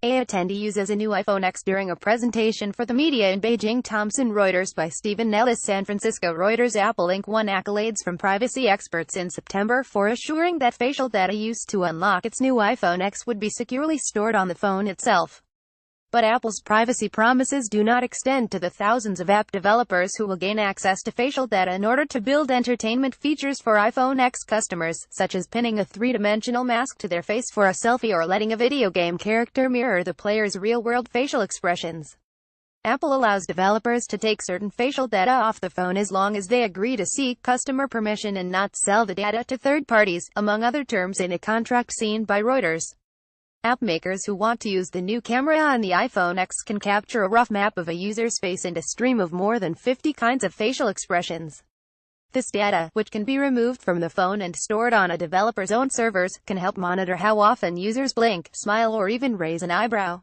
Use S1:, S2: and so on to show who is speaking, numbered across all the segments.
S1: A attendee uses a new iPhone X during a presentation for the media in Beijing. Thomson Reuters by Stephen Ellis. San Francisco Reuters. Apple Inc. won accolades from privacy experts in September for assuring that facial data used to unlock its new iPhone X would be securely stored on the phone itself. But Apple's privacy promises do not extend to the thousands of app developers who will gain access to facial data in order to build entertainment features for iPhone X customers, such as pinning a three-dimensional mask to their face for a selfie or letting a video game character mirror the player's real-world facial expressions. Apple allows developers to take certain facial data off the phone as long as they agree to seek customer permission and not sell the data to third parties, among other terms in a contract seen by Reuters. App makers who want to use the new camera on the iPhone X can capture a rough map of a user's face and a stream of more than 50 kinds of facial expressions. This data, which can be removed from the phone and stored on a developer's own servers, can help monitor how often users blink, smile, or even raise an eyebrow.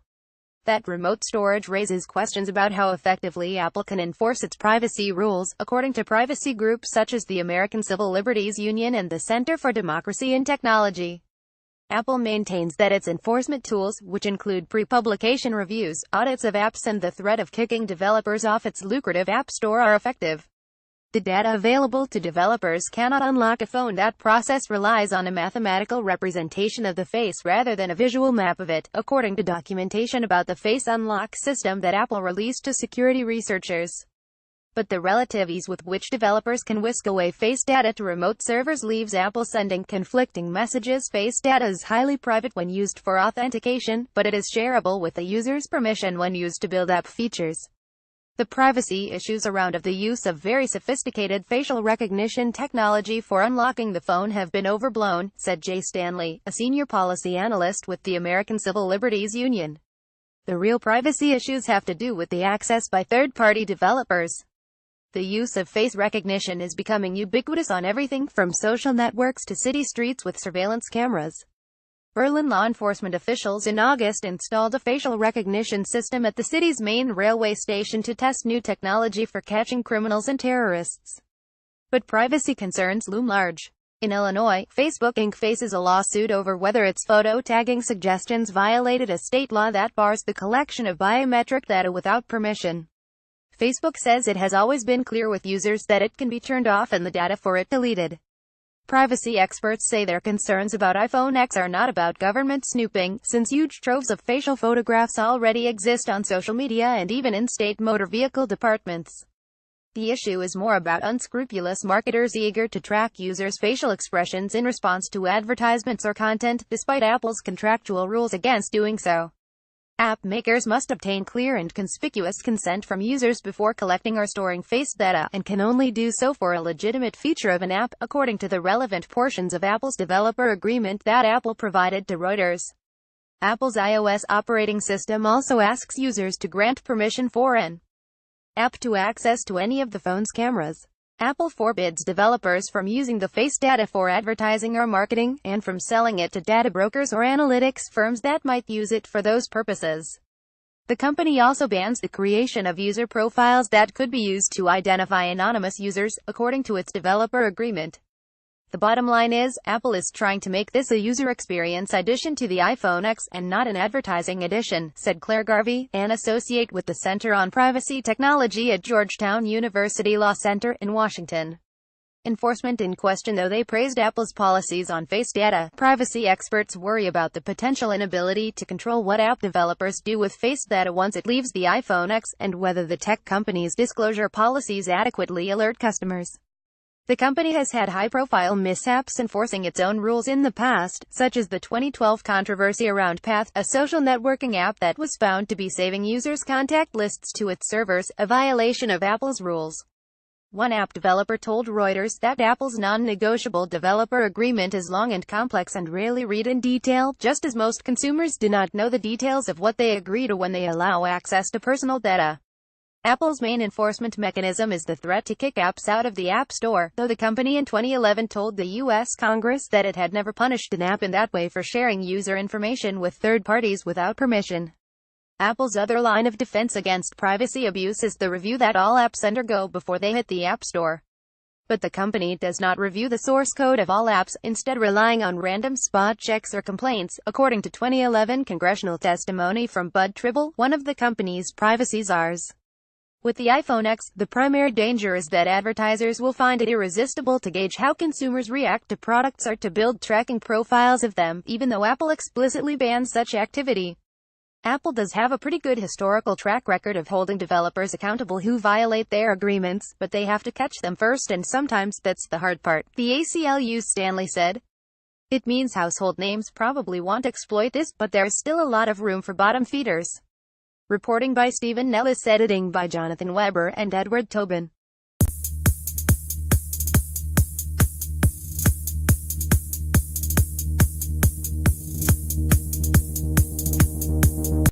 S1: That remote storage raises questions about how effectively Apple can enforce its privacy rules, according to privacy groups such as the American Civil Liberties Union and the Center for Democracy and Technology. Apple maintains that its enforcement tools, which include pre-publication reviews, audits of apps, and the threat of kicking developers off its lucrative App Store, are effective. The data available to developers cannot unlock a phone. That process relies on a mathematical representation of the face rather than a visual map of it, according to documentation about the Face Unlock system that Apple released to security researchers. But the relative ease with which developers can whisk away face data to remote servers leaves Apple sending conflicting messages. Face data is highly private when used for authentication, but it is shareable with the user's permission when used to build app features. The privacy issues around the use of very sophisticated facial recognition technology for unlocking the phone have been overblown, said Jay Stanley, a senior policy analyst with the American Civil Liberties Union. The real privacy issues have to do with the access by third-party developers. The use of face recognition is becoming ubiquitous on everything from social networks to city streets with surveillance cameras. Berlin law enforcement officials in August installed a facial recognition system at the city's main railway station to test new technology for catching criminals and terrorists. But privacy concerns loom large. In Illinois, Facebook Inc. faces a lawsuit over whether its photo tagging suggestions violated a state law that bars the collection of biometric data without permission. Facebook says it has always been clear with users that it can be turned off and the data for it deleted. Privacy experts say their concerns about iPhone X are not about government snooping, since huge troves of facial photographs already exist on social media and even in state motor vehicle departments. The issue is more about unscrupulous marketers eager to track users' facial expressions in response to advertisements or content, despite Apple's contractual rules against doing so. App makers must obtain clear and conspicuous consent from users before collecting or storing face data, and can only do so for a legitimate feature of an app, according to the relevant portions of Apple's developer agreement that Apple provided to Reuters. Apple's iOS operating system also asks users to grant permission for an app to access to any of the phone's cameras. Apple forbids developers from using the face data for advertising or marketing, and from selling it to data brokers or analytics firms that might use it for those purposes. The company also bans the creation of user profiles that could be used to identify anonymous users, according to its developer agreement. The bottom line is, Apple is trying to make this a user experience addition to the iPhone X, and not an advertising addition, said Claire Garvey, an associate with the Center on Privacy Technology at Georgetown University Law Center in Washington. Enforcement in question. Though they praised Apple's policies on face data, privacy experts worry about the potential inability to control what app developers do with face data once it leaves the iPhone X, and whether the tech company's disclosure policies adequately alert customers. The company has had high-profile mishaps enforcing its own rules in the past, such as the 2012 controversy around Path, a social networking app that was found to be saving users' contact lists to its servers, a violation of Apple's rules. One app developer told Reuters that Apple's non-negotiable developer agreement is long and complex and rarely read in detail, just as most consumers do not know the details of what they agree to when they allow access to personal data. Apple's main enforcement mechanism is the threat to kick apps out of the App Store, though the company in 2011 told the U.S. Congress that it had never punished an app in that way for sharing user information with third parties without permission. Apple's other line of defense against privacy abuse is the review that all apps undergo before they hit the App Store. But the company does not review the source code of all apps, instead relying on random spot checks or complaints, according to 2011 congressional testimony from Bud Tribble, one of the company's privacy czars. With the iPhone X, the primary danger is that advertisers will find it irresistible to gauge how consumers react to products or to build tracking profiles of them, even though Apple explicitly bans such activity. Apple does have a pretty good historical track record of holding developers accountable who violate their agreements, but they have to catch them first, and sometimes that's the hard part, the ACLU's Stanley said. It means household names probably won't exploit this, but there's still a lot of room for bottom feeders. Reporting by Stephen Nellis, editing by Jonathan Weber and Edward Tobin.